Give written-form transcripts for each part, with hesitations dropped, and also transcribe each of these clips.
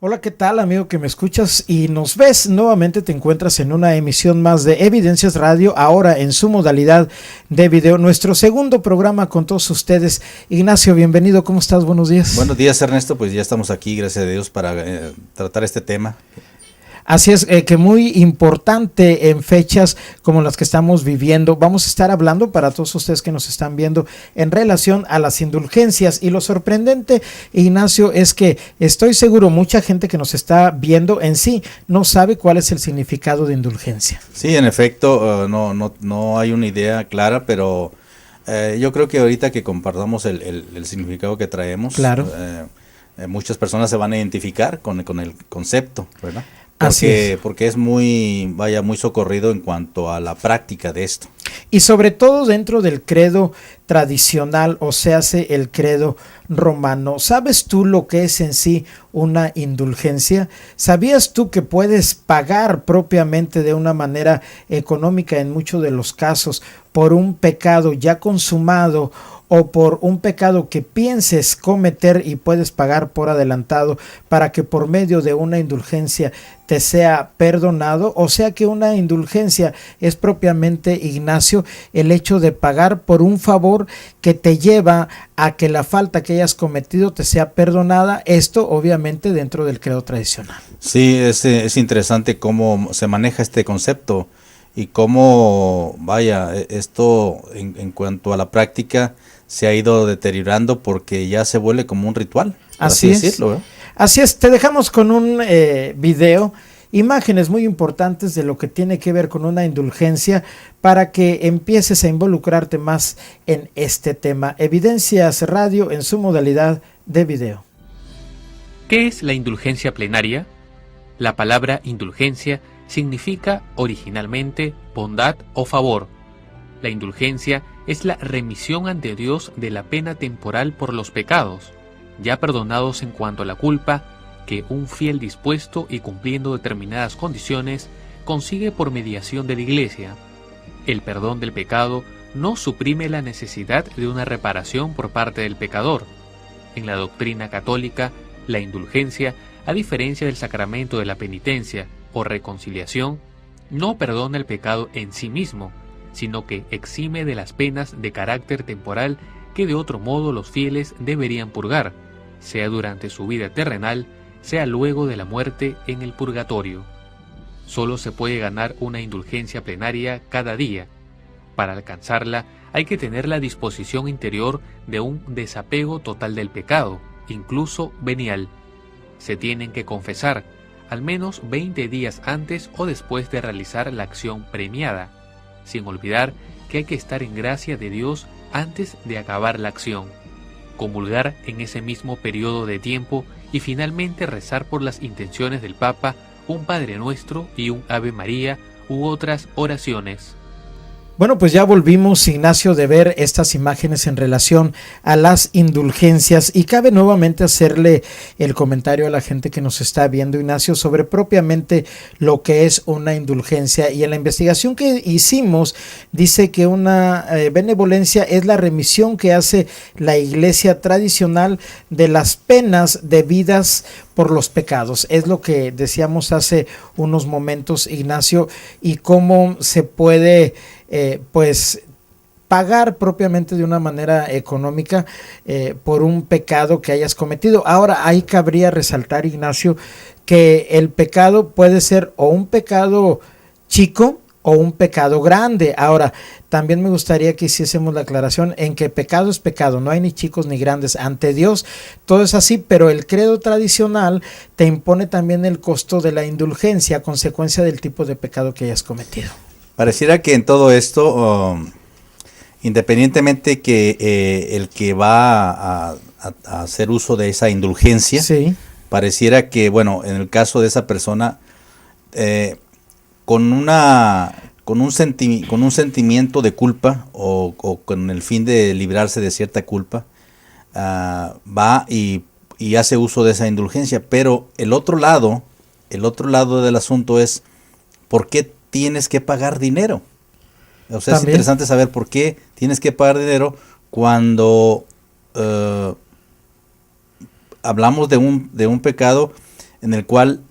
Hola, ¿qué tal, amigo que me escuchas y nos ves? Nuevamente te encuentras en una emisión más de Evidencias Radio, ahora en su modalidad de video, nuestro segundo programa con todos ustedes. Ignacio, bienvenido, ¿cómo estás? Buenos días. Buenos días, Ernesto, pues ya estamos aquí, gracias a Dios, para tratar este tema. Así es, que muy importante en fechas como las que estamos viviendo. Vamos a estar hablando para todos ustedes que nos están viendo en relación a las indulgencias. Y lo sorprendente, Ignacio, es que estoy seguro mucha gente que nos está viendo en sí no sabe cuál es el significado de indulgencia. Sí, en efecto, no hay una idea clara, pero yo creo que ahorita que compartamos el significado que traemos, claro. Muchas personas se van a identificar con el concepto, ¿verdad? Porque es muy socorrido en cuanto a la práctica de esto. Y sobre todo dentro del credo tradicional, o sea, el credo romano. ¿Sabes tú lo que es en sí una indulgencia? ¿Sabías tú que puedes pagar propiamente de una manera económica en muchos de los casos por un pecado ya consumado o por un pecado que pienses cometer y puedes pagar por adelantado para que por medio de una indulgencia te sea perdonado? O sea que una indulgencia es propiamente, Ignacio, el hecho de pagar por un favor que te lleva a que la falta que hayas cometido te sea perdonada, esto obviamente dentro del credo tradicional. Sí, es interesante cómo se maneja este concepto y cómo, esto en cuanto a la práctica se ha ido deteriorando porque ya se vuelve como un ritual, por así decirlo, ¿eh? Así es, te dejamos con un video, imágenes muy importantes de lo que tiene que ver con una indulgencia para que empieces a involucrarte más en este tema. Evidencias Radio en su modalidad de video. ¿Qué es la indulgencia plenaria? La palabra indulgencia significa originalmente bondad o favor. La indulgencia es la remisión ante Dios de la pena temporal por los pecados, ya perdonados en cuanto a la culpa, que un fiel dispuesto y cumpliendo determinadas condiciones consigue por mediación de la Iglesia. El perdón del pecado no suprime la necesidad de una reparación por parte del pecador. En la doctrina católica, la indulgencia, a diferencia del sacramento de la penitencia o reconciliación, no perdona el pecado en sí mismo, sino que exime de las penas de carácter temporal que de otro modo los fieles deberían purgar, sea durante su vida terrenal, sea luego de la muerte en el purgatorio. Solo se puede ganar una indulgencia plenaria cada día. Para alcanzarla hay que tener la disposición interior de un desapego total del pecado, incluso venial. Se tienen que confesar, al menos 20 días antes o después de realizar la acción premiada, sin olvidar que hay que estar en gracia de Dios antes de acabar la acción, comulgar en ese mismo periodo de tiempo y finalmente rezar por las intenciones del Papa, un Padre Nuestro y un Ave María u otras oraciones. Bueno, pues ya volvimos, Ignacio, de ver estas imágenes en relación a las indulgencias y cabe nuevamente hacerle el comentario a la gente que nos está viendo, Ignacio, sobre propiamente lo que es una indulgencia. Y en la investigación que hicimos dice que una benevolencia es la remisión que hace la Iglesia tradicional de las penas debidas por los pecados. Es lo que decíamos hace unos momentos, Ignacio, y cómo se puede pues pagar propiamente de una manera económica por un pecado que hayas cometido. Ahora, ahí cabría resaltar, Ignacio, que el pecado puede ser o un pecado chico o un pecado grande. Ahora, también me gustaría que hiciésemos la aclaración en que pecado es pecado, no hay ni chicos ni grandes ante Dios, todo es así, pero el credo tradicional te impone también el costo de la indulgencia a consecuencia del tipo de pecado que hayas cometido. Pareciera que en todo esto, independientemente que el que va a hacer uso de esa indulgencia, sí, pareciera que, bueno, en el caso de esa persona, con un sentimiento de culpa o con el fin de librarse de cierta culpa, va y hace uso de esa indulgencia. Pero el otro lado del asunto es, ¿por qué tienes que pagar dinero? O sea, ¿también? Es interesante saber por qué tienes que pagar dinero cuando hablamos de un pecado en el cual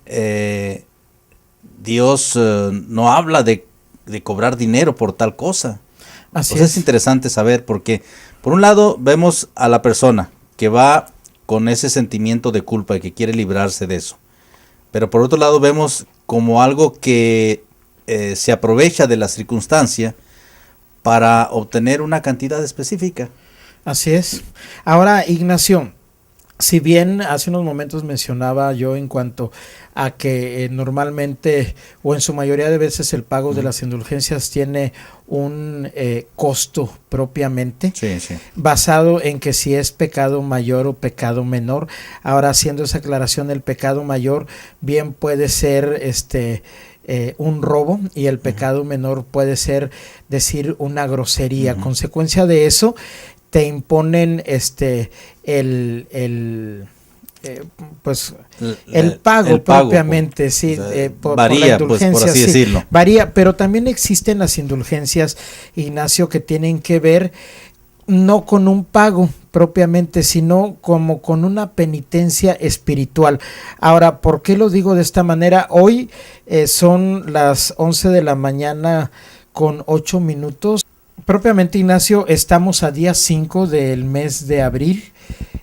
Dios no habla de cobrar dinero por tal cosa. Así Es interesante saber porque, por un lado, vemos a la persona que va con ese sentimiento de culpa y que quiere librarse de eso. Pero por otro lado, vemos como algo que se aprovecha de la circunstancia para obtener una cantidad específica. Así es. Ahora, Ignacio, si bien hace unos momentos mencionaba yo en cuanto a que normalmente o en su mayoría de veces el pago de las indulgencias tiene un costo propiamente, Sí, sí. basado en que si es pecado mayor o pecado menor. Ahora, haciendo esa aclaración, el pecado mayor bien puede ser un robo y el pecado menor puede ser decir una grosería. Consecuencia de eso, te imponen el pago propiamente, sí, por varía, la indulgencia, pues, por así sí, decirlo. varía, pero también existen las indulgencias, Ignacio, que tienen que ver no con un pago propiamente, sino como con una penitencia espiritual. Ahora, ¿por qué lo digo de esta manera? Hoy son las 11 de la mañana con 8 minutos. Propiamente, Ignacio, estamos a día 5 del mes de abril,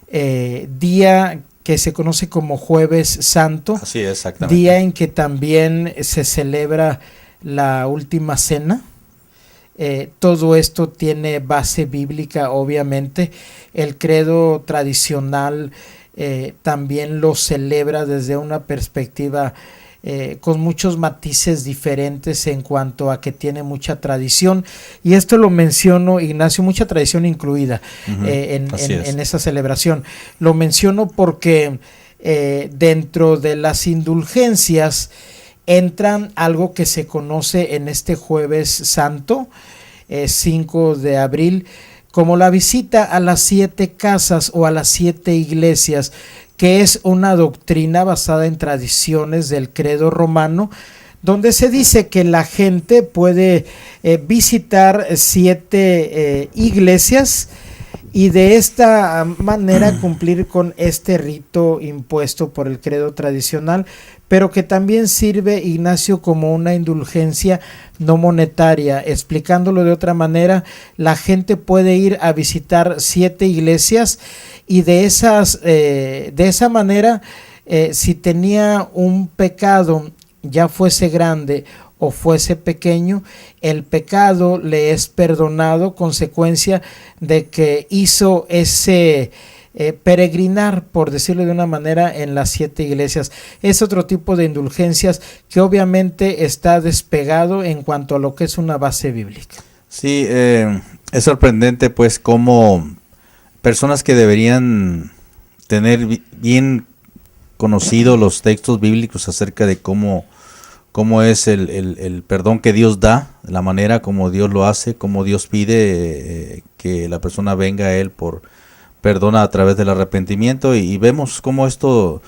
día que se conoce como Jueves Santo. Así es, exactamente. Día en que también se celebra la Última Cena. Todo esto tiene base bíblica, obviamente. El credo tradicional también lo celebra desde una perspectiva con muchos matices diferentes en cuanto a que tiene mucha tradición, y esto lo menciono, Ignacio, mucha tradición incluida en esa celebración. Lo menciono porque dentro de las indulgencias entran algo que se conoce en este Jueves Santo, 5 de abril, como la visita a las 7 casas o a las 7 iglesias, que es una doctrina basada en tradiciones del credo romano, donde se dice que la gente puede visitar 7 iglesias y de esta manera cumplir con este rito impuesto por el credo tradicional, pero que también sirve, Ignacio, como una indulgencia no monetaria. Explicándolo de otra manera, la gente puede ir a visitar 7 iglesias y de esa manera, si tenía un pecado, ya fuese grande o fuese pequeño, el pecado le es perdonado, consecuencia de que hizo ese peregrinar, por decirlo de una manera, en las 7 iglesias. Es otro tipo de indulgencias que obviamente está despegado en cuanto a lo que es una base bíblica. Sí, es sorprendente pues cómo personas que deberían tener bien conocidos los textos bíblicos acerca de cómo es el perdón que Dios da, la manera como Dios lo hace, como Dios pide que la persona venga a Él por perdona a través del arrepentimiento, y vemos cómo esto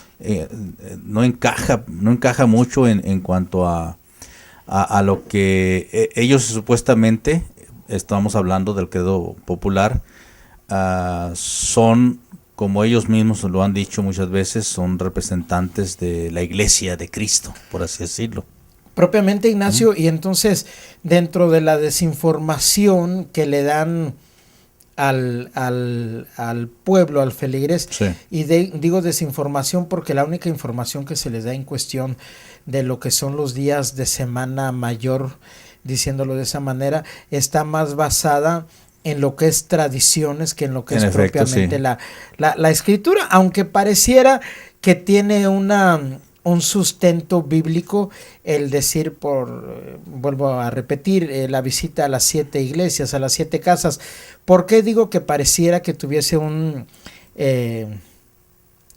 no encaja mucho en cuanto a lo que ellos supuestamente, estamos hablando del credo popular, son, como ellos mismos lo han dicho muchas veces, son representantes de la iglesia de Cristo, por así decirlo. Propiamente, Ignacio, y entonces dentro de la desinformación que le dan al pueblo, al feligres, Sí. y digo desinformación porque la única información que se les da en cuestión de lo que son los días de Semana Mayor, diciéndolo de esa manera, está más basada en lo que es tradiciones que en lo que es efecto, propiamente sí. la escritura, aunque pareciera que tiene un sustento bíblico el decir, vuelvo a repetir, la visita a las 7 iglesias, a las 7 casas. ¿Por qué digo que pareciera que tuviese un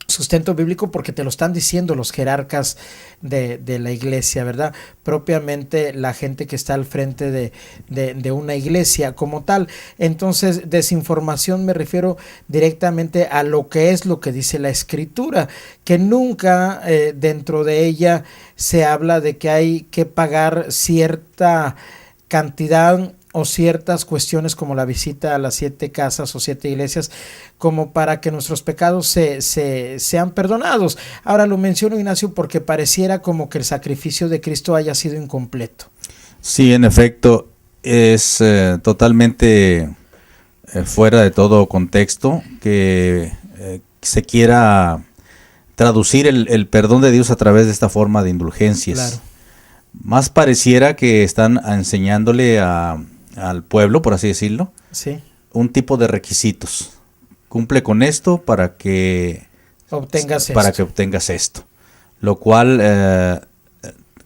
sustento bíblico? Porque te lo están diciendo los jerarcas de la iglesia, ¿verdad? Propiamente la gente que está al frente de una iglesia como tal. Entonces, desinformación me refiero directamente a lo que dice la escritura, que nunca dentro de ella se habla de que hay que pagar cierta cantidad o ciertas cuestiones como la visita a las 7 casas o 7 iglesias, como para que nuestros pecados sean perdonados. Ahora lo menciono, Ignacio, porque pareciera como que el sacrificio de Cristo haya sido incompleto. Sí, en efecto, es totalmente fuera de todo contexto que se quiera traducir el perdón de Dios a través de esta forma de indulgencias. Claro. Más pareciera que están enseñándole al pueblo, por así decirlo, Sí. un tipo de requisitos. Cumple con esto para que obtengas esto. Lo cual,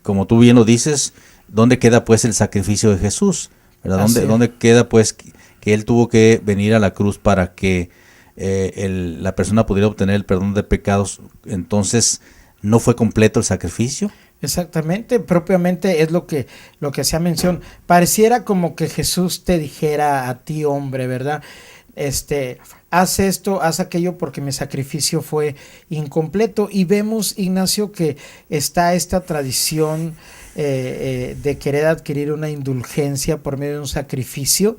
como tú bien lo dices, ¿dónde queda pues el sacrificio de Jesús? ¿Verdad? ¿Dónde queda pues que Él tuvo que venir a la cruz para que la persona pudiera obtener el perdón de pecados? Entonces, ¿no fue completo el sacrificio? Exactamente, propiamente es lo que hacía mención. Pareciera como que Jesús te dijera a ti, hombre, ¿verdad? Haz esto, haz aquello porque mi sacrificio fue incompleto. Y vemos, Ignacio, que está esta tradición de querer adquirir una indulgencia por medio de un sacrificio,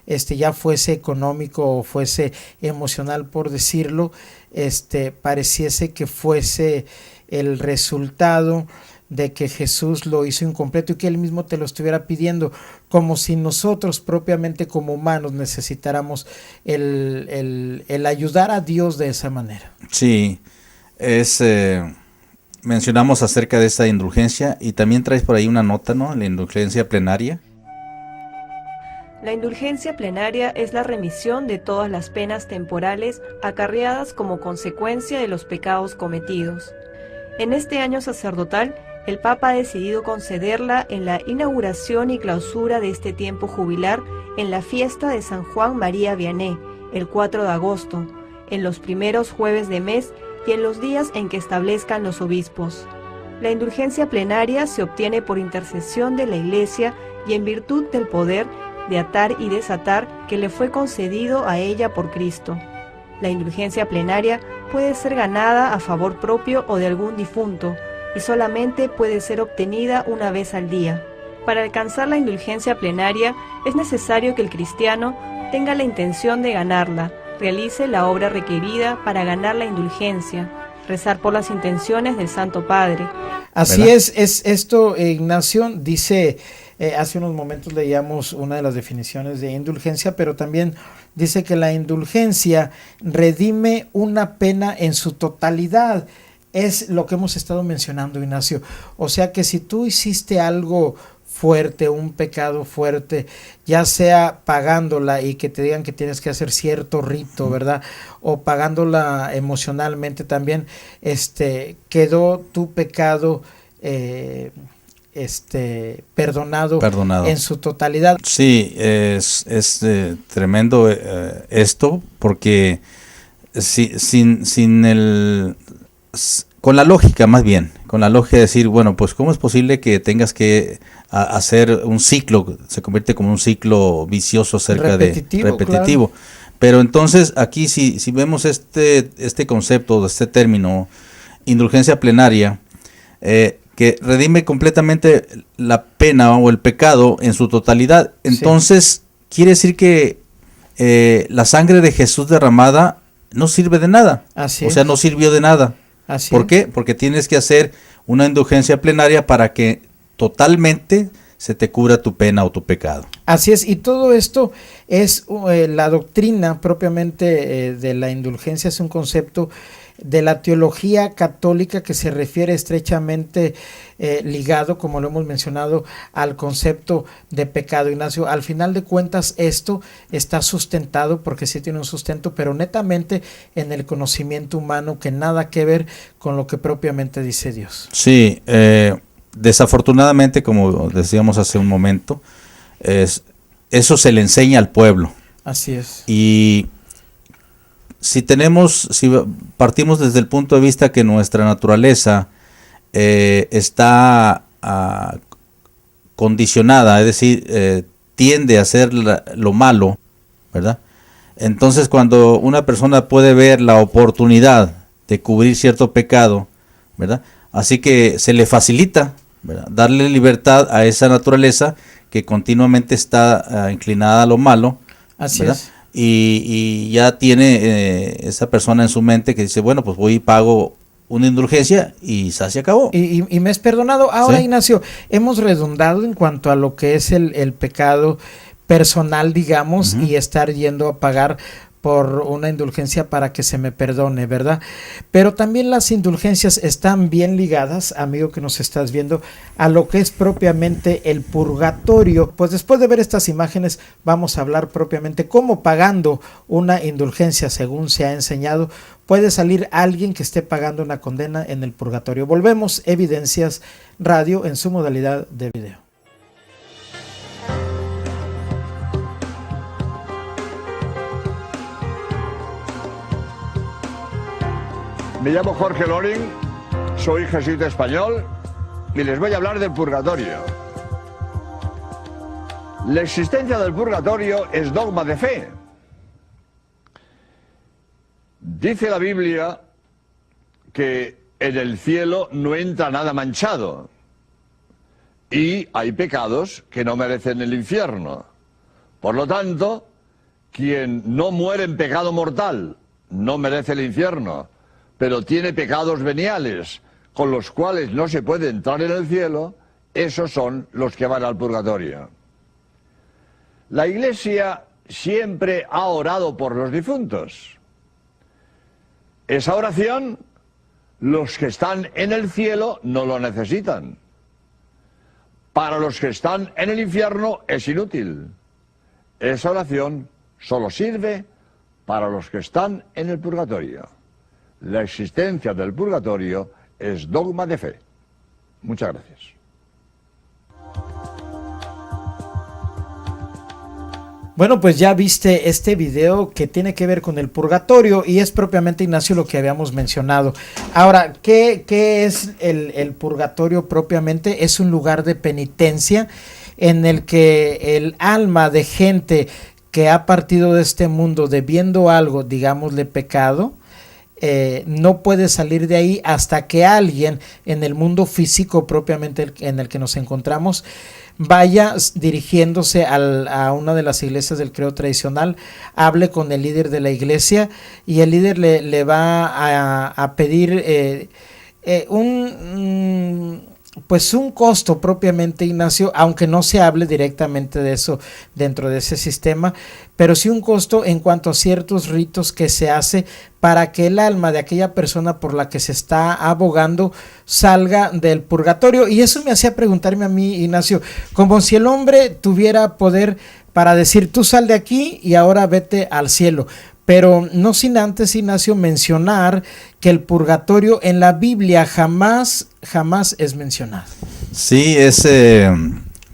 ya fuese económico o fuese emocional, por decirlo, pareciese que fuese el resultado de que Jesús lo hizo incompleto y que Él mismo te lo estuviera pidiendo, como si nosotros propiamente como humanos necesitáramos el ayudar a Dios de esa manera. Sí, mencionamos acerca de esta indulgencia y también traes por ahí una nota, ¿no? La indulgencia plenaria. La indulgencia plenaria es la remisión de todas las penas temporales acarreadas como consecuencia de los pecados cometidos. En este año sacerdotal, el Papa ha decidido concederla en la inauguración y clausura de este tiempo jubilar en la fiesta de San Juan María Vianney, el 4 de agosto, en los primeros jueves de mes y en los días en que establezcan los obispos. La indulgencia plenaria se obtiene por intercesión de la Iglesia y en virtud del poder de atar y desatar que le fue concedido a ella por Cristo. La indulgencia plenaria puede ser ganada a favor propio o de algún difunto, y solamente puede ser obtenida una vez al día. Para alcanzar la indulgencia plenaria es necesario que el cristiano tenga la intención de ganarla, realice la obra requerida para ganar la indulgencia, rezar por las intenciones del Santo Padre. Así ¿verdad? es esto, Ignacio, dice, hace unos momentos leíamos una de las definiciones de indulgencia, pero también dice que la indulgencia redime una pena en su totalidad. Es lo que hemos estado mencionando, Ignacio. O sea que si tú hiciste algo fuerte, un pecado fuerte, ya sea pagándola y que te digan que tienes que hacer cierto rito, ¿verdad? O pagándola emocionalmente también, quedó tu pecado perdonado en su totalidad. Sí, es tremendo esto, porque con la lógica más bien, con la lógica de decir, bueno, pues ¿cómo es posible que tengas que hacer un ciclo, se convierte como un ciclo vicioso repetitivo? Claro. Pero entonces aquí si vemos este concepto, este término, indulgencia plenaria, que redime completamente la pena o el pecado en su totalidad, entonces quiere decir que la sangre de Jesús derramada no sirve de nada. Así o sea, no sirvió de nada. Así ¿Por qué? Porque tienes que hacer una indulgencia plenaria para que totalmente se te cubra tu pena o tu pecado. Así es, y todo esto es la doctrina propiamente de la indulgencia, es un concepto de la teología católica que se refiere estrechamente ligado, como lo hemos mencionado, al concepto de pecado. Ignacio, al final de cuentas esto está sustentado, porque sí tiene un sustento, pero netamente en el conocimiento humano, que nada que ver con lo que propiamente dice Dios. Sí, desafortunadamente, como decíamos hace un momento, eso se le enseña al pueblo. Así es. Y si partimos desde el punto de vista que nuestra naturaleza está condicionada, es decir, tiende a hacer lo malo, ¿verdad? Entonces, cuando una persona puede ver la oportunidad de cubrir cierto pecado, ¿verdad? Así que se le facilita ¿verdad? Darle libertad a esa naturaleza que continuamente está inclinada a lo malo. Así ¿verdad? es. Y ya tiene esa persona en su mente que dice, bueno, pues voy y pago una indulgencia y se acabó. Y me es perdonado. Ahora, Sí. Ignacio, hemos redundado en cuanto a lo que es el pecado personal, digamos, Ujú. y estar yendo a pagar por una indulgencia para que se me perdone, ¿verdad? Pero también las indulgencias están bien ligadas, amigo que nos estás viendo, a lo que es propiamente el purgatorio. Pues después de ver estas imágenes vamos a hablar propiamente cómo pagando una indulgencia, según se ha enseñado, puede salir alguien que esté pagando una condena en el purgatorio. Volvemos, Evidencias Radio en su modalidad de video. Me llamo Jorge Loring, soy jesuita español y les voy a hablar del purgatorio. La existencia del purgatorio es dogma de fe. Dice la Biblia que en el cielo no entra nada manchado y hay pecados que no merecen el infierno. Por lo tanto, quien no muere en pecado mortal no merece el infierno, pero tiene pecados veniales con los cuales no se puede entrar en el cielo, esos son los que van al purgatorio. La Iglesia siempre ha orado por los difuntos. Esa oración, los que están en el cielo no lo necesitan. Para los que están en el infierno es inútil. Esa oración solo sirve para los que están en el purgatorio. La existencia del purgatorio es dogma de fe. Muchas gracias. Bueno, pues ya viste este video que tiene que ver con el purgatorio y es propiamente, Ignacio, lo que habíamos mencionado. Ahora, ¿qué es el purgatorio propiamente? Es un lugar de penitencia en el que el alma de gente que ha partido de este mundo debiendo algo, digámosle pecado, no puede salir de ahí hasta que alguien en el mundo físico propiamente en el que nos encontramos vaya dirigiéndose a una de las iglesias del credo tradicional, hable con el líder de la iglesia y el líder le va a pedir un costo propiamente, Ignacio, aunque no se hable directamente de eso dentro de ese sistema, pero sí un costo en cuanto a ciertos ritos que se hace para que el alma de aquella persona por la que se está abogando salga del purgatorio. Y eso me hacía preguntarme a mí, Ignacio, como si el hombre tuviera poder para decir, tú sal de aquí y ahora vete al cielo. Pero no sin antes, Ignacio, mencionar que el purgatorio en la Biblia jamás es mencionado. Sí,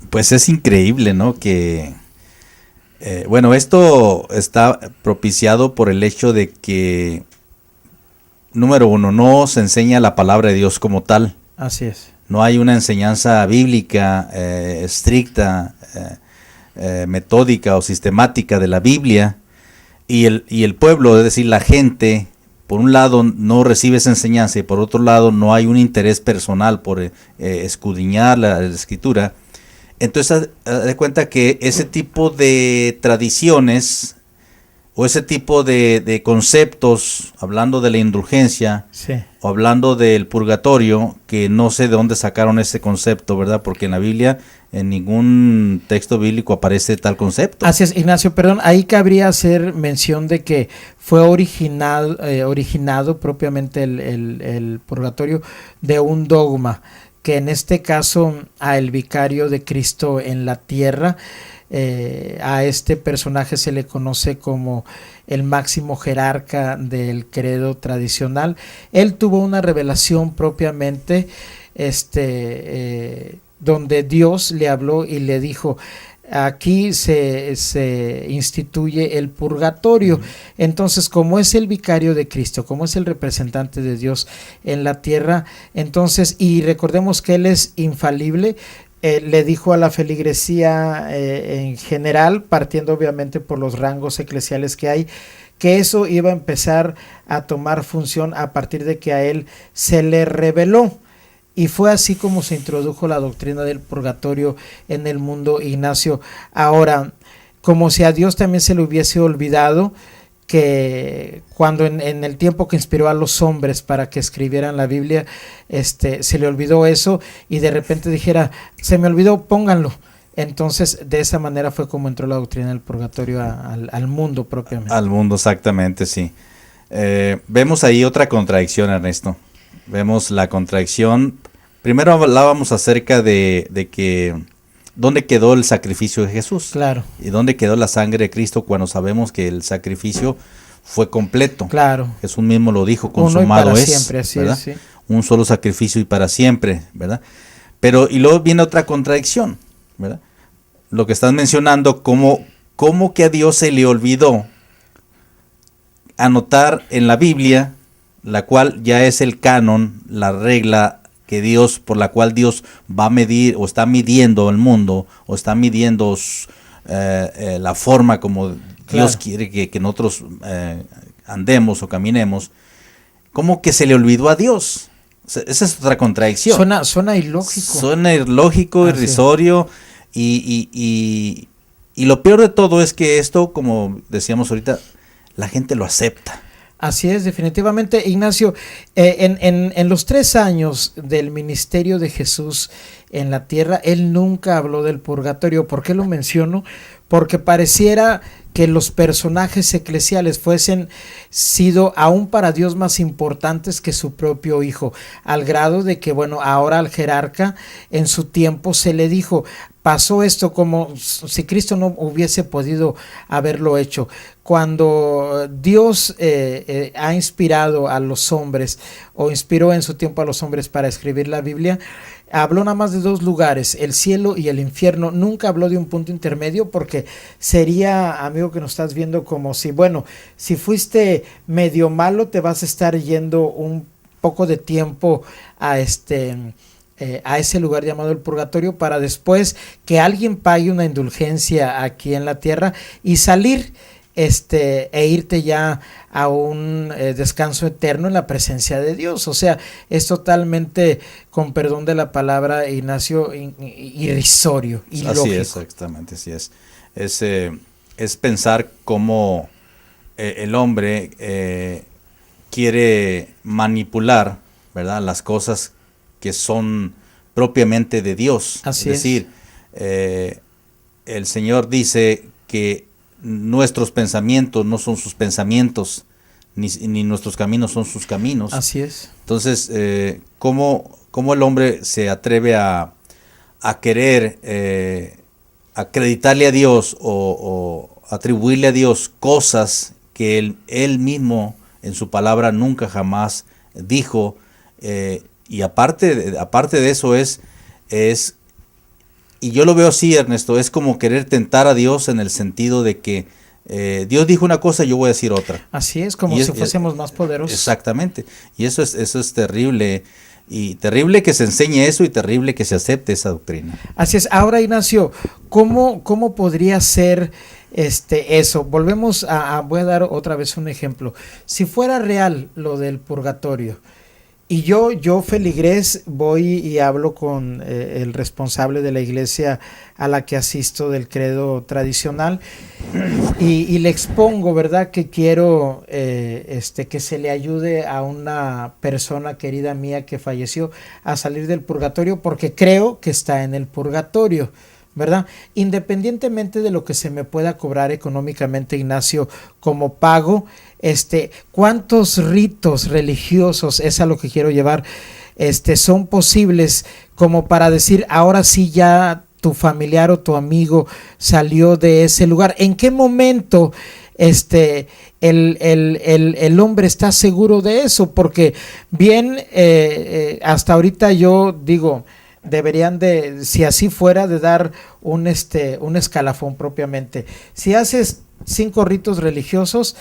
pues es increíble, ¿no? Que, bueno, esto está propiciado por el hecho de que, número uno, no se enseña la palabra de Dios como tal. Así es. No hay una enseñanza bíblica estricta, metódica o sistemática de la Biblia. Y el pueblo, es decir, la gente, por un lado no recibe esa enseñanza y por otro lado no hay un interés personal por escudriñar la escritura. Entonces, haz de cuenta que ese tipo de tradiciones o ese tipo de conceptos, hablando de la indulgencia, Sí. o hablando del purgatorio, que no sé de dónde sacaron ese concepto, ¿verdad? Porque en la Biblia, en ningún texto bíblico aparece tal concepto. Así es, Ignacio, perdón, ahí cabría hacer mención de que fue originado propiamente el purgatorio de un dogma, que en este caso a el vicario de Cristo en la tierra, a este personaje se le conoce como el máximo jerarca del credo tradicional. Él tuvo una revelación propiamente donde Dios le habló y le dijo, aquí se instituye el purgatorio. Entonces, como es el vicario de Cristo, como es el representante de Dios en la tierra, entonces, y recordemos que Él es infalible, le dijo a la feligresía en general, partiendo obviamente por los rangos eclesiales que hay, que eso iba a empezar a tomar función a partir de que a él se le reveló. Y fue así como se introdujo la doctrina del purgatorio en el mundo, Ignacio. Ahora, como si a Dios también se le hubiese olvidado que cuando en el tiempo que inspiró a los hombres para que escribieran la Biblia, se le olvidó eso y de repente dijera, se me olvidó, pónganlo. Entonces, de esa manera fue como entró la doctrina del purgatorio al mundo propiamente. Al mundo, exactamente, sí. Vemos ahí otra contradicción, Ernesto. Vemos la contradicción. Primero hablábamos acerca de que dónde quedó el sacrificio de Jesús. Claro. Y dónde quedó la sangre de Cristo cuando sabemos que el sacrificio fue completo. Claro. Jesús mismo lo dijo, consumado consumado para es, siempre, así ¿verdad? es, sí. Un solo sacrificio y para siempre, ¿verdad? Pero, y luego viene otra contradicción, ¿verdad? Lo que estás mencionando, cómo que a Dios se le olvidó anotar en la Biblia, la cual ya es el canon, la regla que Dios, por la cual Dios va a medir o está midiendo el mundo o está midiendo la forma como Dios quiere que nosotros andemos o caminemos. ¿Cómo que se le olvidó a Dios? Esa es otra contradicción. Suena ilógico. Suena ilógico, irrisorio y lo peor de todo es que esto, como decíamos ahorita, la gente lo acepta. Así es, definitivamente, Ignacio. En los 3 años del ministerio de Jesús en la tierra, él nunca habló del purgatorio. ¿Por qué lo menciono? Porque pareciera que los personajes eclesiales fuesen sido aún para Dios más importantes que su propio hijo, al grado de que, bueno, ahora al jerarca en su tiempo se le dijo, pasó esto como si Cristo no hubiese podido haberlo hecho. Cuando Dios ha inspirado a los hombres, o inspiró en su tiempo a los hombres para escribir la Biblia, habló nada más de 2 lugares, el cielo y el infierno. Nunca habló de un punto intermedio, porque sería, amigo que nos estás viendo, como si, bueno, si fuiste medio malo, te vas a estar yendo un poco de tiempo a ese lugar llamado el purgatorio, para después que alguien pague una indulgencia aquí en la tierra y salir e irte ya a un descanso eterno en la presencia de Dios. O sea, es totalmente, con perdón de la palabra, Ignacio, irrisorio, ilógico. Así es, exactamente, así es. Es pensar cómo el hombre quiere manipular, ¿verdad?, las cosas que son propiamente de Dios. Así es decir, el Señor dice que nuestros pensamientos no son sus pensamientos, ni nuestros caminos son sus caminos. Así es. Entonces, ¿cómo el hombre se atreve a querer acreditarle a Dios o atribuirle a Dios cosas que él mismo en su palabra nunca jamás dijo? Y aparte de eso es, y yo lo veo así, Ernesto, es como querer tentar a Dios en el sentido de que Dios dijo una cosa y yo voy a decir otra. Así es, como si fuésemos más poderosos. Exactamente, y eso es terrible, y terrible que se enseñe eso y terrible que se acepte esa doctrina. Así es. Ahora, Ignacio, ¿cómo podría ser eso? Volvemos voy a dar otra vez un ejemplo. Si fuera real lo del purgatorio, y yo feligrés voy y hablo con el responsable de la iglesia a la que asisto del credo tradicional y le expongo, ¿verdad?, que quiero que se le ayude a una persona querida mía que falleció a salir del purgatorio, porque creo que está en el purgatorio, ¿verdad? Independientemente de lo que se me pueda cobrar económicamente, Ignacio, como pago, ¿cuántos ritos religiosos, es a lo que quiero llevar, son posibles como para decir, ahora sí ya tu familiar o tu amigo salió de ese lugar? ¿En qué momento el hombre está seguro de eso? Porque bien, hasta ahorita yo digo, deberían de, si así fuera, de dar un escalafón propiamente. Si haces 5 ritos religiosos,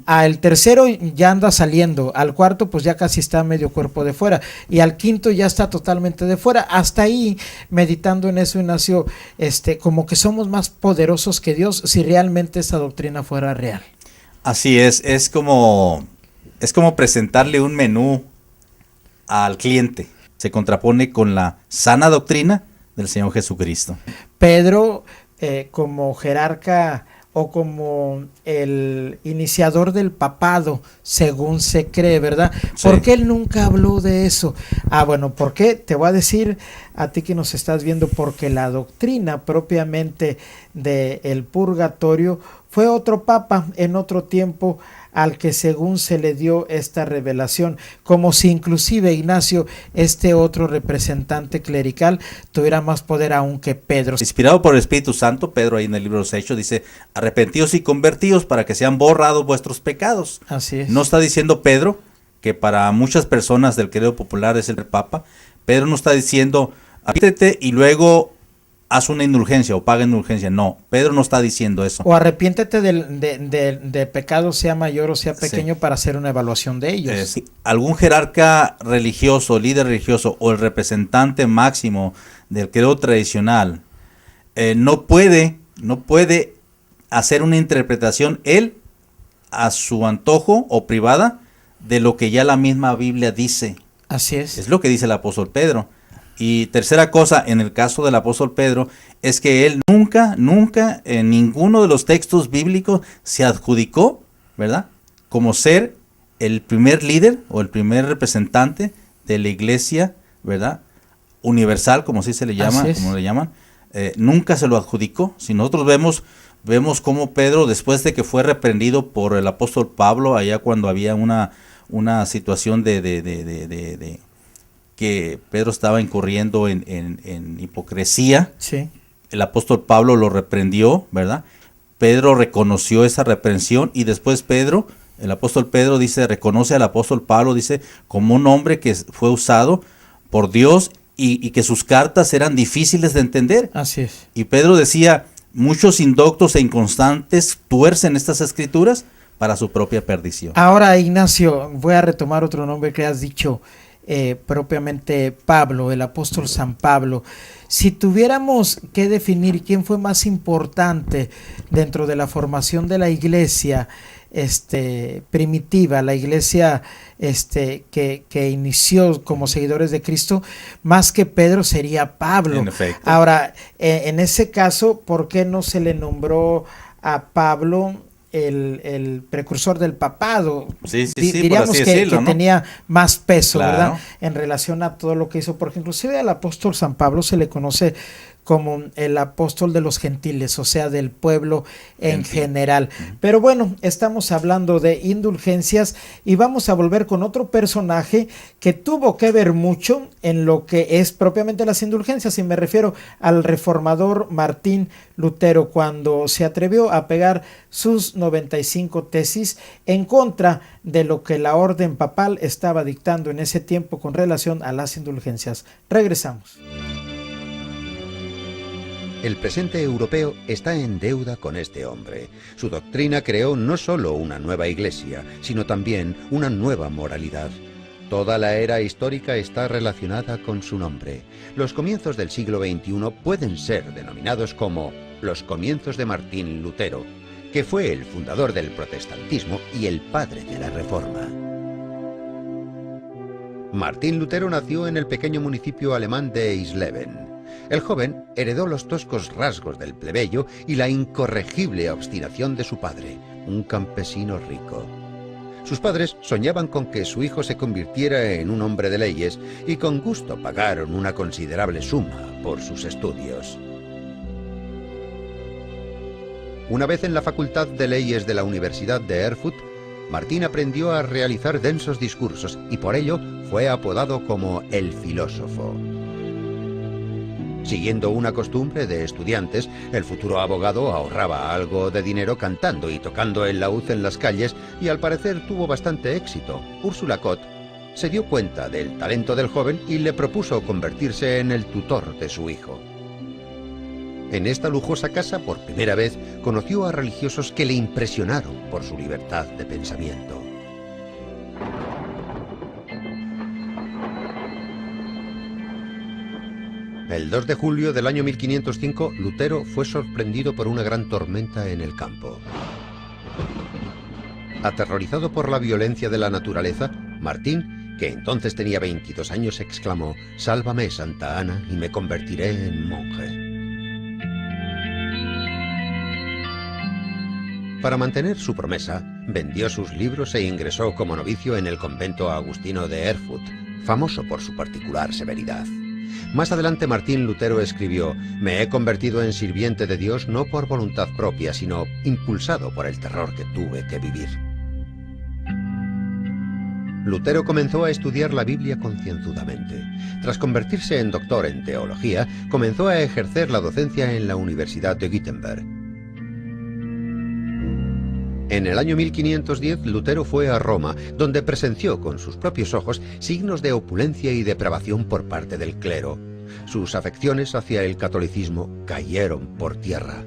al tercero ya anda saliendo, al cuarto pues ya casi está medio cuerpo de fuera, y al quinto ya está totalmente de fuera. Hasta ahí, meditando en eso, Ignacio, como que somos más poderosos que Dios si realmente esa doctrina fuera real. Así es como presentarle un menú al cliente. se contrapone con la sana doctrina del Señor Jesucristo. Pedro, como jerarca o como el iniciador del papado, según se cree, ¿verdad? Sí. ¿Por qué él nunca habló de eso? Bueno, ¿por qué? Te voy a decir a ti que nos estás viendo, porque la doctrina propiamente del purgatorio fue otro papa en otro tiempo al que según se le dio esta revelación, como si inclusive Ignacio, este otro representante clerical, tuviera más poder aún que Pedro. Inspirado por el Espíritu Santo, Pedro ahí en el libro de los Hechos dice, arrepentíos y convertíos para que sean borrados vuestros pecados. Así es. No está diciendo Pedro, que para muchas personas del credo popular es el Papa, Pedro no está diciendo, arrepiéntete y luego haz una indulgencia o paga indulgencia. No, Pedro no está diciendo eso. O arrepiéntete de pecado, sea mayor o sea pequeño, sí, para hacer una evaluación de ellos. Algún jerarca religioso, líder religioso o el representante máximo del credo tradicional no puede hacer una interpretación él a su antojo o privada de lo que ya la misma Biblia dice. Así es. Es lo que dice el apóstol Pedro. Y tercera cosa, en el caso del apóstol Pedro, es que él nunca en ninguno de los textos bíblicos se adjudicó, ¿verdad?, como ser el primer líder o el primer representante de la iglesia, ¿verdad?, universal, como así se le llama, como le llaman. Nunca se lo adjudicó. Si nosotros vemos cómo Pedro, después de que fue reprendido por el apóstol Pablo, allá cuando había una situación de que Pedro estaba incurriendo en hipocresía, sí, el apóstol Pablo lo reprendió, ¿verdad? Pedro reconoció esa reprensión y después el apóstol Pedro reconoce al apóstol Pablo, como un hombre que fue usado por Dios y que sus cartas eran difíciles de entender. Así es. Y Pedro decía, muchos indoctos e inconstantes tuercen estas escrituras para su propia perdición. Ahora, Ignacio, voy a retomar otro nombre que has dicho, propiamente Pablo, el apóstol San Pablo. Si tuviéramos que definir quién fue más importante dentro de la formación de la iglesia primitiva, la iglesia que inició como seguidores de Cristo, más que Pedro sería Pablo. En efecto. Ahora, en ese caso, ¿por qué no se le nombró a Pablo el precursor del papado? Sí, diríamos por así que decirlo, ¿no? tenía más peso, Claro, ¿verdad?, en relación a todo lo que hizo, porque inclusive al apóstol San Pablo se le conoce como el apóstol de los gentiles, o sea, del pueblo en general. Pero bueno, estamos hablando de indulgencias y vamos a volver con otro personaje que tuvo que ver mucho en lo que es propiamente las indulgencias, y me refiero al reformador Martín Lutero, cuando se atrevió a pegar sus 95 tesis en contra de lo que la orden papal estaba dictando en ese tiempo con relación a las indulgencias. Regresamos. El presente europeo está en deuda con este hombre. Su doctrina creó no solo una nueva iglesia, sino también una nueva moralidad. Toda la era histórica está relacionada con su nombre. Los comienzos del siglo XXI pueden ser denominados como los comienzos de Martín Lutero, que fue el fundador del protestantismo y el padre de la Reforma. Martín Lutero nació en el pequeño municipio alemán de Eisleben. El joven heredó los toscos rasgos del plebeyo y la incorregible obstinación de su padre, un campesino rico. Sus padres soñaban con que su hijo se convirtiera en un hombre de leyes y con gusto pagaron una considerable suma por sus estudios. Una vez en la Facultad de Leyes de la Universidad de Erfurt, Martín aprendió a realizar densos discursos y por ello fue apodado como el filósofo. Siguiendo una costumbre de estudiantes, el futuro abogado ahorraba algo de dinero cantando y tocando el laúd en las calles y al parecer tuvo bastante éxito. Ursula Kott se dio cuenta del talento del joven y le propuso convertirse en el tutor de su hijo. En esta lujosa casa, por primera vez, conoció a religiosos que le impresionaron por su libertad de pensamiento. El 2 de julio del año 1505, Lutero fue sorprendido por una gran tormenta en el campo. Aterrorizado por la violencia de la naturaleza, Martín, que entonces tenía 22 años, exclamó: «Sálvame, Santa Ana, y me convertiré en monje». Para mantener su promesa, vendió sus libros e ingresó como novicio en el convento agustino de Erfurt, famoso por su particular severidad. Más adelante Martín Lutero escribió: «Me he convertido en sirviente de Dios no por voluntad propia, sino impulsado por el terror que tuve que vivir». Lutero comenzó a estudiar la Biblia concienzudamente. Tras convertirse en doctor en teología, comenzó a ejercer la docencia en la Universidad de Wittenberg. En el año 1510, Lutero fue a Roma, donde presenció con sus propios ojos signos de opulencia y depravación por parte del clero. Sus afecciones hacia el catolicismo cayeron por tierra.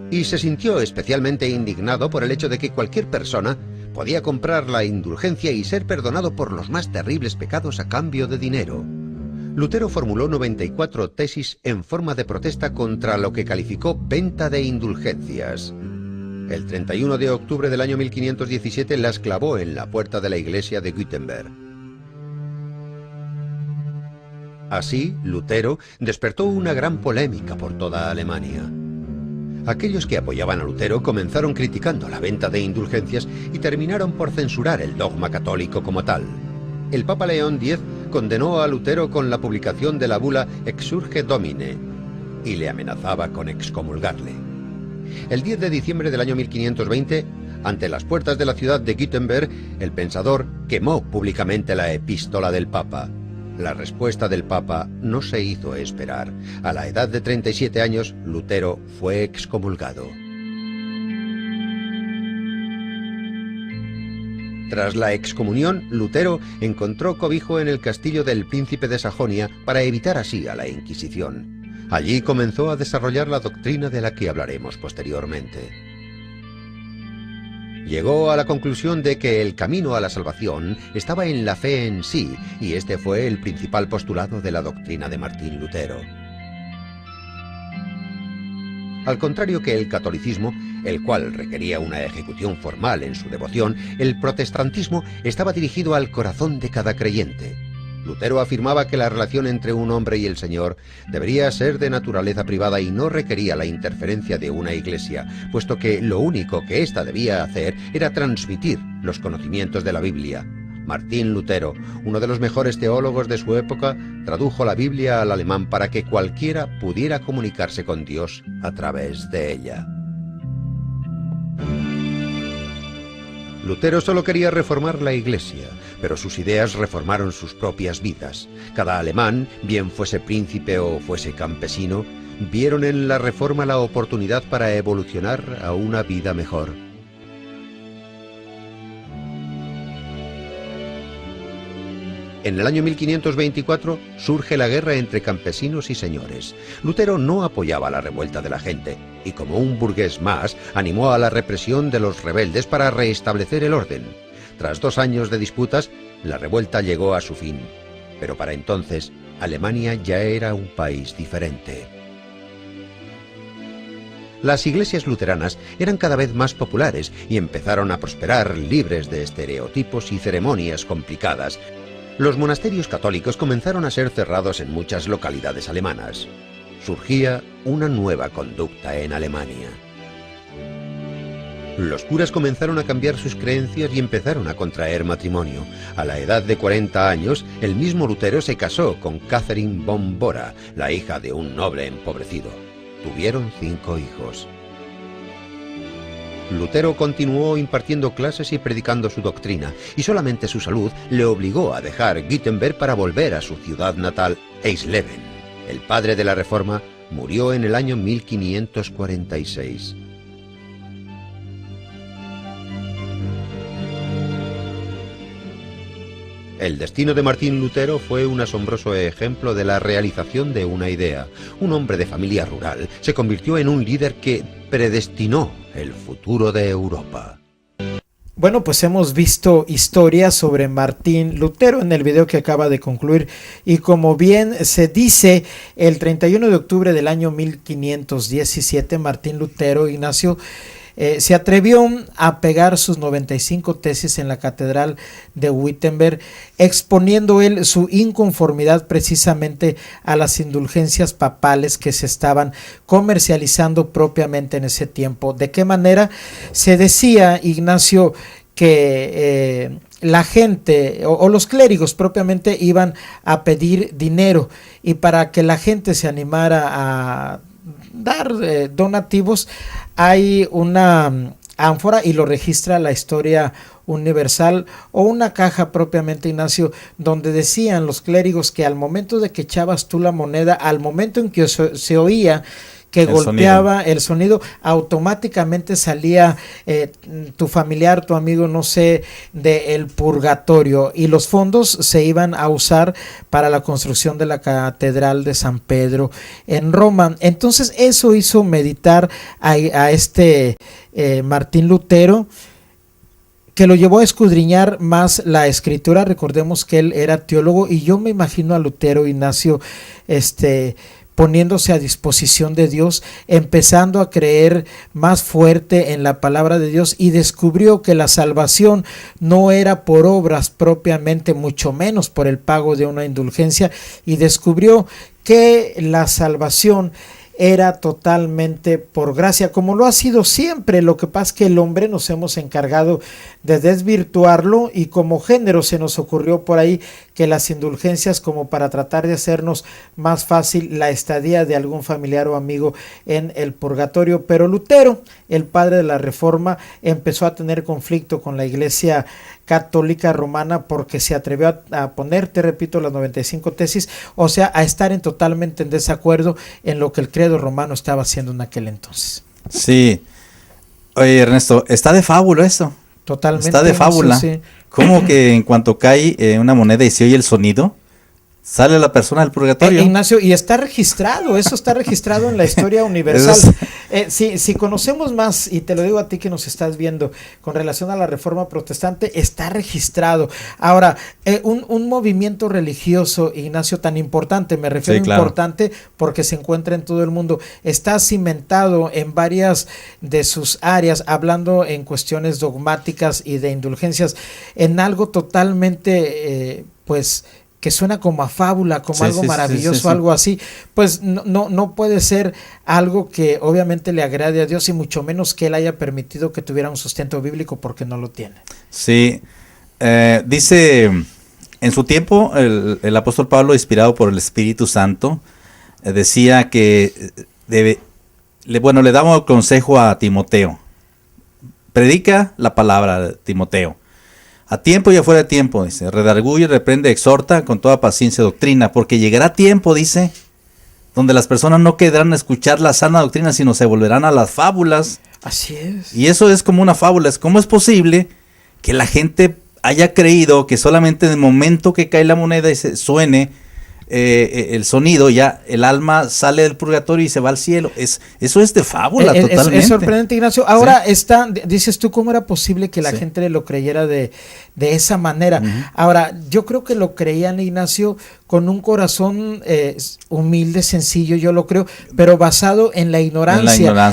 Y se sintió especialmente indignado por el hecho de que cualquier persona podía comprar la indulgencia y ser perdonado por los más terribles pecados a cambio de dinero. Lutero formuló 94 tesis en forma de protesta contra lo que calificó venta de indulgencias. El 31 de octubre del año 1517 las clavó en la puerta de la iglesia de Wittenberg. Así, Lutero despertó una gran polémica por toda Alemania. Aquellos que apoyaban a Lutero comenzaron criticando la venta de indulgencias y terminaron por censurar el dogma católico como tal. El Papa León X condenó a Lutero con la publicación de la bula Exsurge Domine y le amenazaba con excomulgarle. El 10 de diciembre del año 1520, ante las puertas de la ciudad de Wittenberg, el pensador quemó públicamente la epístola del Papa. La respuesta del Papa no se hizo esperar. A la edad de 37 años, Lutero fue excomulgado. Tras la excomunión, Lutero encontró cobijo en el castillo del príncipe de Sajonia para evitar así a la Inquisición. Allí comenzó a desarrollar la doctrina de la que hablaremos posteriormente. Llegó a la conclusión de que el camino a la salvación estaba en la fe en sí, y este fue el principal postulado de la doctrina de Martín Lutero. Al contrario que el catolicismo, el cual requería una ejecución formal en su devoción, el protestantismo estaba dirigido al corazón de cada creyente. Lutero afirmaba que la relación entre un hombre y el Señor debería ser de naturaleza privada y no requería la interferencia de una iglesia, puesto que lo único que ésta debía hacer era transmitir los conocimientos de la Biblia. Martín Lutero, uno de los mejores teólogos de su época, tradujo la Biblia al alemán para que cualquiera pudiera comunicarse con Dios a través de ella. Lutero solo quería reformar la Iglesia, pero sus ideas reformaron sus propias vidas. Cada alemán, bien fuese príncipe o fuese campesino, vieron en la reforma la oportunidad para evolucionar a una vida mejor. En el año 1524 surge la guerra entre campesinos y señores. Lutero no apoyaba la revuelta de la gente y, como un burgués más, animó a la represión de los rebeldes para restablecer el orden. Tras 2 años de disputas, la revuelta llegó a su fin. Pero para entonces, Alemania ya era un país diferente. Las iglesias luteranas eran cada vez más populares y empezaron a prosperar libres de estereotipos y ceremonias complicadas. Los monasterios católicos comenzaron a ser cerrados en muchas localidades alemanas. Surgía una nueva conducta en Alemania. Los curas comenzaron a cambiar sus creencias y empezaron a contraer matrimonio. A la edad de 40 años, el mismo Lutero se casó con Catherine von Bora, la hija de un noble empobrecido. Tuvieron 5 hijos. Lutero continuó impartiendo clases y predicando su doctrina, y solamente su salud le obligó a dejar Wittenberg para volver a su ciudad natal, Eisleben. El padre de la Reforma murió en el año 1546. El destino de Martín Lutero fue un asombroso ejemplo de la realización de una idea. Un hombre de familia rural se convirtió en un líder que predestinó el futuro de Europa. Bueno, pues hemos visto historias sobre Martín Lutero en el video que acaba de concluir, y como bien se dice, el 31 de octubre del año 1517 Martín Lutero Ignacio se atrevió a pegar sus 95 tesis en la Catedral de Wittenberg, exponiendo él su inconformidad precisamente a las indulgencias papales que se estaban comercializando propiamente en ese tiempo. ¿De qué manera? Se decía, Ignacio, que la gente o los clérigos propiamente iban a pedir dinero, y para que la gente se animara a dar donativos, hay una ánfora, y lo registra la Historia Universal, o una caja propiamente, Ignacio, donde decían los clérigos que al momento de que echabas tú la moneda, al momento en que se oía que golpeaba el sonido, automáticamente salía tu familiar, tu amigo, no sé, del purgatorio, y los fondos se iban a usar para la construcción de la Catedral de San Pedro en Roma. Entonces eso hizo meditar a este Martín Lutero, que lo llevó a escudriñar más la Escritura. Recordemos que él era teólogo, y yo me imagino a Lutero, Ignacio, poniéndose a disposición de Dios, empezando a creer más fuerte en la palabra de Dios, y descubrió que la salvación no era por obras propiamente, mucho menos por el pago de una indulgencia, y descubrió que la salvación era totalmente por gracia, como lo ha sido siempre. Lo que pasa es que el hombre nos hemos encargado de desvirtuarlo, y como género se nos ocurrió por ahí que las indulgencias, como para tratar de hacernos más fácil la estadía de algún familiar o amigo en el purgatorio. Pero Lutero, el padre de la Reforma, empezó a tener conflicto con la Iglesia Católica Romana, porque se atrevió a poner, te repito, las 95 tesis, o sea, a estar totalmente en desacuerdo en lo que el credo romano estaba haciendo en aquel entonces. Sí. Oye, Ernesto, está de fábula eso. Totalmente. Está de fábula. Sí. ¿Cómo que en cuanto cae una moneda y se oye el sonido, sale la persona del purgatorio? Ignacio, y está registrado, eso está registrado en la Historia Universal. Si conocemos más, y te lo digo a ti que nos estás viendo, con relación a la Reforma Protestante, está registrado. Ahora, un movimiento religioso, Ignacio, tan importante, me refiero a importante porque se encuentra en todo el mundo, está cimentado en varias de sus áreas, hablando en cuestiones dogmáticas y de indulgencias, en algo totalmente, que suena como a fábula, como algo maravilloso, algo así. Pues no puede ser algo que obviamente le agrade a Dios, y mucho menos que Él haya permitido que tuviera un sustento bíblico, porque no lo tiene. Sí, dice, en su tiempo el apóstol Pablo, inspirado por el Espíritu Santo, decía que le daba un consejo a Timoteo: predica la palabra, Timoteo, a tiempo y afuera de tiempo, dice, redarguye, reprende, exhorta con toda paciencia, doctrina, porque llegará tiempo, dice, donde las personas no quedarán a escuchar la sana doctrina, sino se volverán a las fábulas. Así es. Y eso es como una fábula. ¿Cómo es posible que la gente haya creído que solamente en el momento que cae la moneda y se suene el sonido, ya el alma sale del purgatorio y se va al cielo? Eso es de fábula, totalmente. Es sorprendente, Ignacio. Ahora dices tú, ¿cómo era posible que la gente lo creyera de esa manera? Ahora, yo creo que lo creían, Ignacio, con un corazón humilde, sencillo, yo lo creo, pero basado en la ignorancia.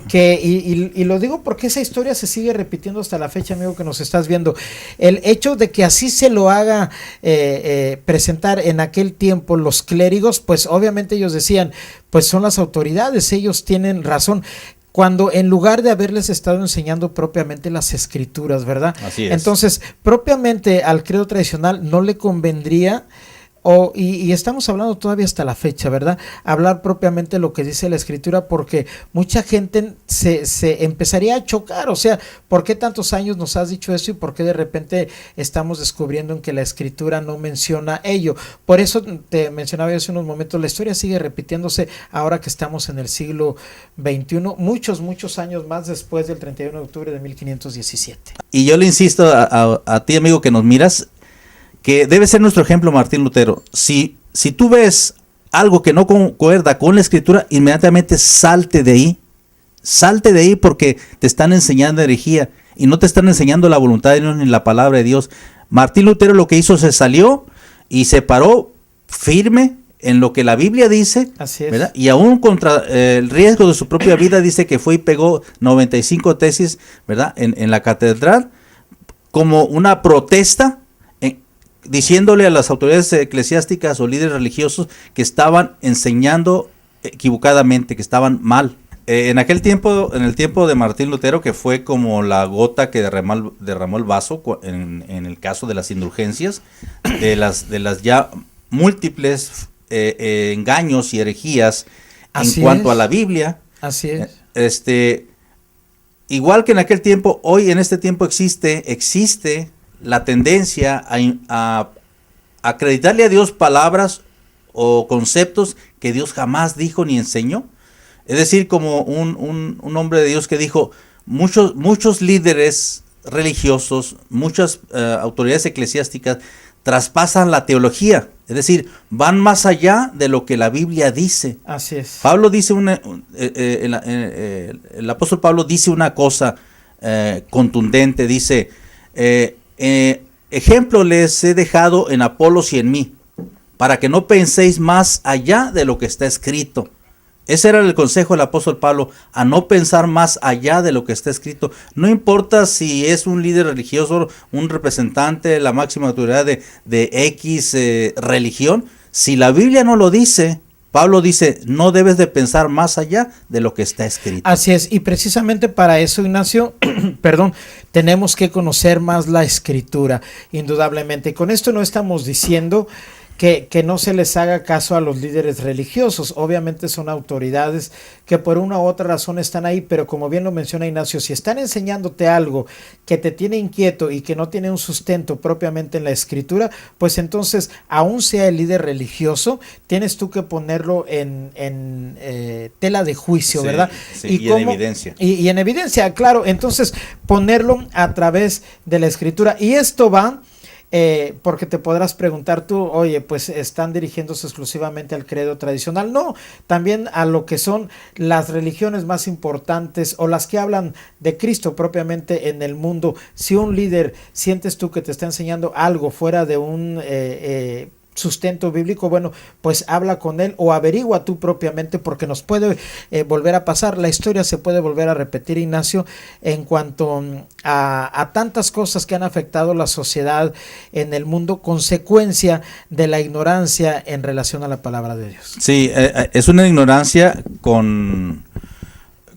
Y lo digo porque esa historia se sigue repitiendo hasta la fecha, amigo, que nos estás viendo. El hecho de que así se lo haga presentar en aquel tiempo los clérigos, pues obviamente ellos decían, pues son las autoridades, ellos tienen razón, cuando en lugar de haberles estado enseñando propiamente las Escrituras, ¿verdad? Así es. Entonces, propiamente al credo tradicional no le convendría, y estamos hablando todavía hasta la fecha, ¿verdad? Hablar propiamente lo que dice la Escritura, porque mucha gente se empezaría a chocar. O sea, ¿por qué tantos años nos has dicho eso y por qué de repente estamos descubriendo en que la Escritura no menciona ello? Por eso te mencionaba yo hace unos momentos, la historia sigue repitiéndose ahora que estamos en el siglo XXI, muchos años más después del 31 de octubre de 1517. Y yo le insisto a ti, amigo, que nos miras, que debe ser nuestro ejemplo Martín Lutero. Si tú ves algo que no concuerda con la Escritura, inmediatamente salte de ahí, porque te están enseñando herejía y no te están enseñando la voluntad de Dios ni la palabra de Dios. Martín Lutero lo que hizo, se salió y se paró firme en lo que la Biblia dice, Así es. ¿verdad? Y aún contra el riesgo de su propia vida, dice que fue y pegó 95 tesis, ¿verdad? En la catedral, como una protesta, diciéndole a las autoridades eclesiásticas o líderes religiosos que estaban enseñando equivocadamente, que estaban mal. En aquel tiempo, en el tiempo de Martín Lutero, que fue como la gota que derramó el vaso en el caso de las indulgencias, de las ya múltiples engaños y herejías en cuanto a la Biblia. Así es. Igual que en aquel tiempo, hoy en este tiempo existe la tendencia a acreditarle a Dios palabras o conceptos que Dios jamás dijo ni enseñó. Es decir, como un hombre de Dios que dijo, muchos líderes religiosos, muchas autoridades eclesiásticas traspasan la teología, es decir, van más allá de lo que la Biblia dice. Así es. Pablo dice el apóstol Pablo dice una cosa contundente, dice, ejemplo les he dejado en Apolos y en mí, para que no penséis más allá de lo que está escrito. Ese era el consejo del apóstol Pablo, a no pensar más allá de lo que está escrito. No importa si es un líder religioso, un representante, la máxima autoridad de X religión. Si la Biblia no lo dice, Pablo dice, no debes de pensar más allá de lo que está escrito. Así es, y precisamente para eso, Ignacio, perdón, tenemos que conocer más la Escritura, indudablemente. Y con esto no estamos diciendo que no se les haga caso a los líderes religiosos. Obviamente son autoridades que por una u otra razón están ahí, pero como bien lo menciona Ignacio, si están enseñándote algo que te tiene inquieto y que no tiene un sustento propiamente en la Escritura, pues entonces, aún sea el líder religioso, tienes tú que ponerlo en tela de juicio, Sí, ¿verdad? sí, y en evidencia. Y en evidencia, claro. Entonces, ponerlo a través de la Escritura. Y esto va... porque te podrás preguntar tú, oye, pues están dirigiéndose exclusivamente al credo tradicional. No, también a lo que son las religiones más importantes o las que hablan de Cristo propiamente en el mundo. Si un líder sientes tú que te está enseñando algo fuera de un sustento bíblico, bueno, pues habla con él o averigua tú propiamente, porque nos puede volver a pasar, la historia se puede volver a repetir, Ignacio, en cuanto a tantas cosas que han afectado la sociedad en el mundo, consecuencia de la ignorancia en relación a la palabra de Dios. Sí, es una ignorancia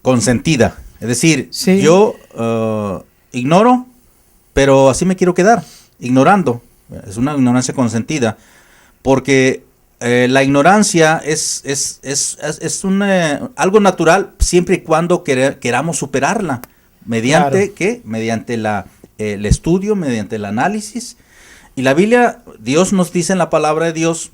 consentida, es decir, sí. Yo ignoro, pero así me quiero quedar, ignorando. Es una ignorancia consentida. Porque la ignorancia es algo natural siempre y cuando queramos superarla. ¿Mediante qué? Mediante el estudio, mediante el análisis. Y la Biblia, Dios nos dice en la palabra de Dios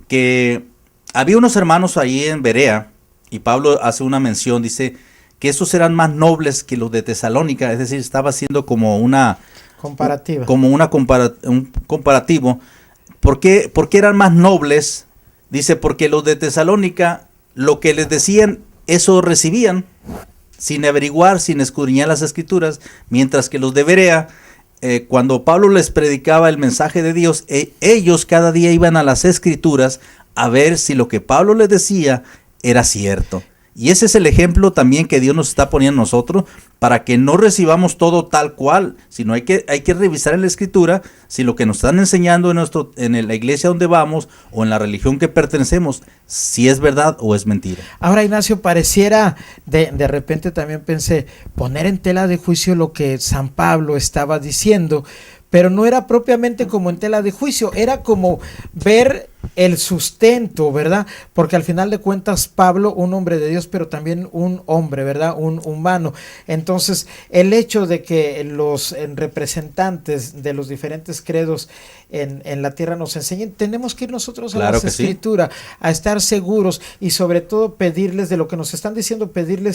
que había unos hermanos ahí en Berea, y Pablo hace una mención, dice que esos eran más nobles que los de Tesalónica, es decir, estaba haciendo como una comparativa. Un comparativo. ¿Por qué eran más nobles? Dice, porque los de Tesalónica, lo que les decían, eso recibían, sin averiguar, sin escudriñar las escrituras, mientras que los de Berea, cuando Pablo les predicaba el mensaje de Dios, ellos cada día iban a las escrituras a ver si lo que Pablo les decía era cierto. Y ese es el ejemplo también que Dios nos está poniendo a nosotros, para que no recibamos todo tal cual, sino hay que revisar en la Escritura si lo que nos están enseñando en la iglesia donde vamos o en la religión que pertenecemos, si es verdad o es mentira. Ahora, Ignacio, pareciera, de repente también pensé, poner en tela de juicio lo que San Pablo estaba diciendo, pero no era propiamente como en tela de juicio, era como ver el sustento, ¿verdad? Porque al final de cuentas Pablo, un hombre de Dios, pero también un hombre, ¿verdad? Un humano. Entonces, el hecho de que los representantes de los diferentes credos en la tierra nos enseñen, tenemos que ir nosotros a la Escritura, sí, a estar seguros y sobre todo pedirles de lo que nos están diciendo, pedirle,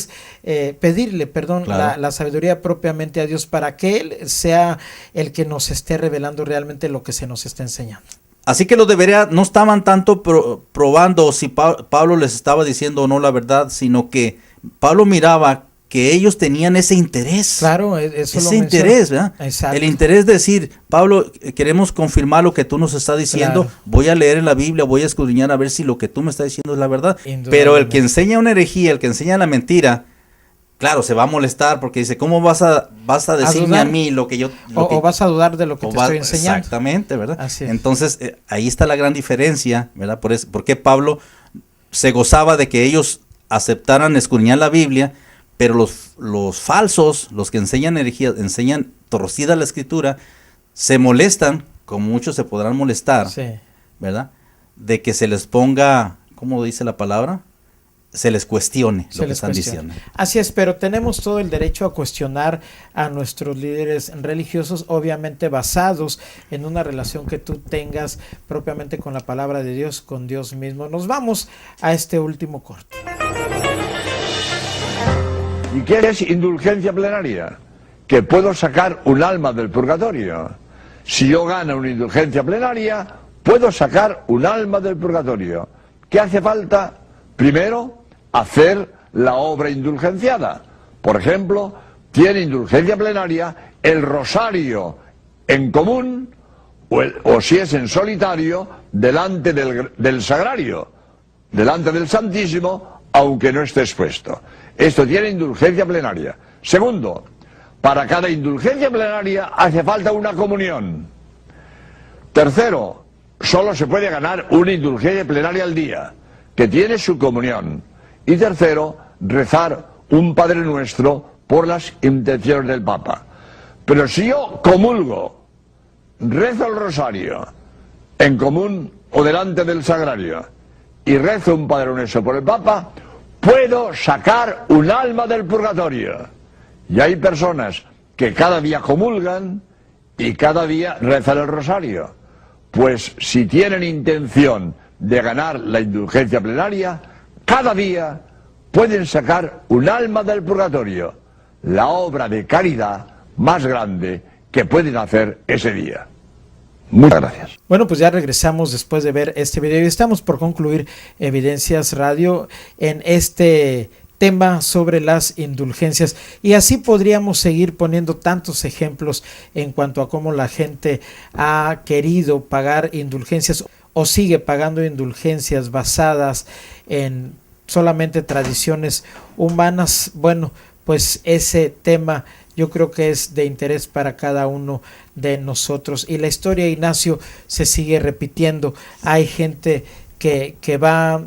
claro, la sabiduría propiamente a Dios, para que Él sea el que nos esté revelando realmente lo que se nos está enseñando. Así que los de Berea no estaban tanto probando si Pablo les estaba diciendo o no la verdad, sino que Pablo miraba que ellos tenían ese interés. Claro, eso ese interés, ¿verdad? Exacto. El interés de decir, Pablo, queremos confirmar lo que tú nos estás diciendo, Claro. voy a leer en la Biblia, voy a escudriñar a ver si lo que tú me estás diciendo es la verdad. Pero el que enseña una herejía, el que enseña la mentira, claro, se va a molestar porque dice, ¿cómo vas a decirme a mí lo que yo... O vas a dudar de lo que te estoy enseñando. Exactamente, ¿verdad? Así es. Entonces, por ahí está la gran diferencia, ¿verdad? Porque Pablo se gozaba de que ellos aceptaran escudriñar la Biblia, pero los falsos, los que enseñan herejía, enseñan torcida la Escritura, se molestan, como muchos se podrán molestar, Sí. ¿verdad? De que se les ponga, ¿cómo dice la palabra? Se les cuestione lo que están diciendo. Así es, pero tenemos todo el derecho a cuestionar a nuestros líderes religiosos, obviamente basados en una relación que tú tengas propiamente con la palabra de Dios, con Dios mismo. Nos vamos a este último corte. ¿Y qué es indulgencia plenaria? Que puedo sacar un alma del purgatorio. Si yo gano una indulgencia plenaria, puedo sacar un alma del purgatorio. ¿Qué hace falta? Primero, hacer la obra indulgenciada. Por ejemplo, tiene indulgencia plenaria el rosario en común o si es en solitario, delante del sagrario, delante del Santísimo, aunque no esté expuesto. Esto tiene indulgencia plenaria. Segundo, para cada indulgencia plenaria hace falta una comunión. Tercero, solo se puede ganar una indulgencia plenaria al día, que tiene su comunión. Y tercero, rezar un Padre Nuestro por las intenciones del Papa. Pero si yo comulgo, rezo el rosario en común o delante del sagrario y rezo un Padre Nuestro por el Papa, puedo sacar un alma del purgatorio. Y hay personas que cada día comulgan y cada día rezan el rosario. Pues si tienen intención de ganar la indulgencia plenaria, cada día pueden sacar un alma del purgatorio, la obra de caridad más grande que pueden hacer ese día. Muchas gracias. Bueno, pues ya regresamos después de ver este video y estamos por concluir Evidencias Radio en este tema sobre las indulgencias, y así podríamos seguir poniendo tantos ejemplos en cuanto a cómo la gente ha querido pagar indulgencias o sigue pagando indulgencias basadas en solamente tradiciones humanas. Bueno, pues ese tema yo creo que es de interés para cada uno de nosotros, y la historia, Ignacio, se sigue repitiendo. Hay gente que va,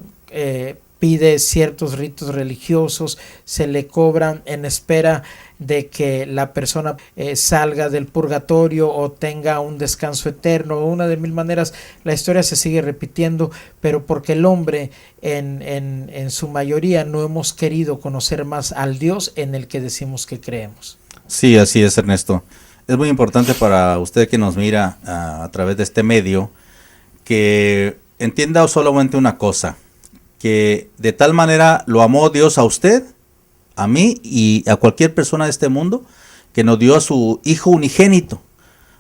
pide ciertos ritos religiosos, se le cobran en espera de que la persona salga del purgatorio o tenga un descanso eterno, o una de mil maneras. La historia se sigue repitiendo, pero porque el hombre en su mayoría no hemos querido conocer más al Dios en el que decimos que creemos. Sí, así es, Ernesto. Es muy importante para usted que nos mira a través de este medio que entienda solamente una cosa, que de tal manera lo amó Dios a usted, a mí y a cualquier persona de este mundo, que nos dio a su Hijo unigénito,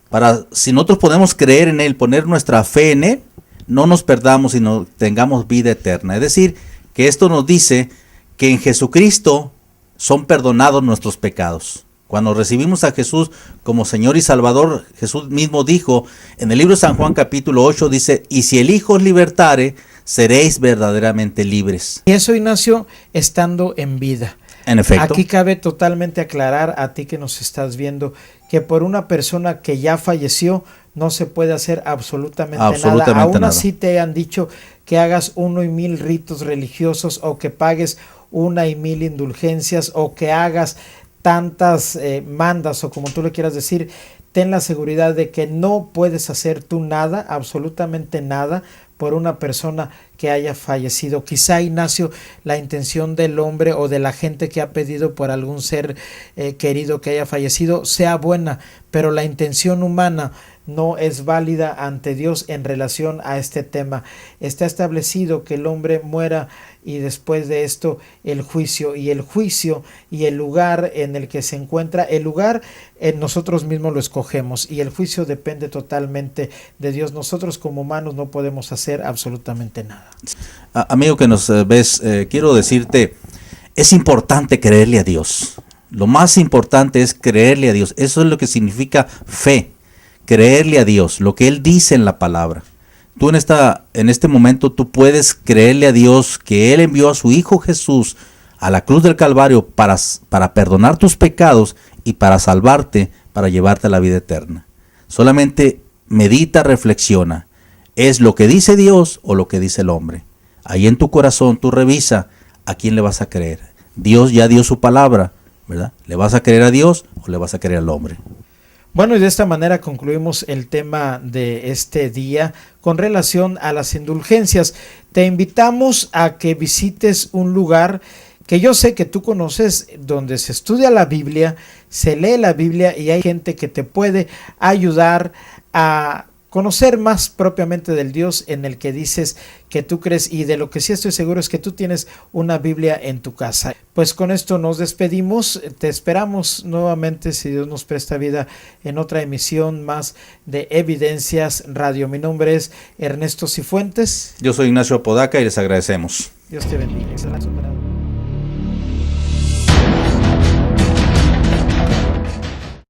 para si nosotros podemos creer en Él, poner nuestra fe en Él, no nos perdamos, sino tengamos vida eterna. Es decir, que esto nos dice que en Jesucristo son perdonados nuestros pecados. Cuando recibimos a Jesús como Señor y Salvador, Jesús mismo dijo en el libro de San Juan capítulo 8, dice, y si el Hijo os libertare, seréis verdaderamente libres. Y eso, Ignacio, estando en vida. En efecto. Aquí cabe totalmente aclarar a ti que nos estás viendo que por una persona que ya falleció no se puede hacer absolutamente nada. Aún así te han dicho que hagas 1 y 1000 ritos religiosos, o que pagues 1 y 1000 indulgencias, o que hagas tantas mandas, o como tú le quieras decir, ten la seguridad de que no puedes hacer tú nada, absolutamente nada, por una persona que haya fallecido. Quizá, Ignacio, la intención del hombre o de la gente que ha pedido por algún ser querido que haya fallecido sea buena, pero la intención humana no es válida ante Dios en relación a este tema. Está establecido que el hombre muera y después de esto el juicio, y el juicio y el lugar en el que se encuentra, el lugar nosotros mismos lo escogemos, y el juicio depende totalmente de Dios. Nosotros como humanos no podemos hacer absolutamente nada. Amigo que nos ves, quiero decirte, Es importante creerle a Dios. Lo más importante es creerle a Dios. Eso es lo que significa fe. Creerle a Dios, lo que Él dice en la palabra. Tú en este momento tú puedes creerle a Dios que Él envió a su Hijo Jesús a la cruz del Calvario para perdonar tus pecados y para salvarte, para llevarte a la vida eterna. Solamente medita, reflexiona. ¿Es lo que dice Dios o lo que dice el hombre? Ahí en tu corazón tú revisa a quién le vas a creer. Dios ya dio su palabra, ¿verdad? ¿Le vas a creer a Dios o le vas a creer al hombre? Bueno, y de esta manera concluimos el tema de este día con relación a las indulgencias. Te invitamos a que visites un lugar que yo sé que tú conoces, donde se estudia la Biblia, se lee la Biblia y hay gente que te puede ayudar a conocer más propiamente del Dios en el que dices que tú crees, y de lo que sí estoy seguro es que tú tienes una Biblia en tu casa. Pues con esto nos despedimos, te esperamos nuevamente, si Dios nos presta vida, en otra emisión más de Evidencias Radio. Mi nombre es Ernesto Cifuentes. Yo soy Ignacio Apodaca y les agradecemos. Dios te bendiga.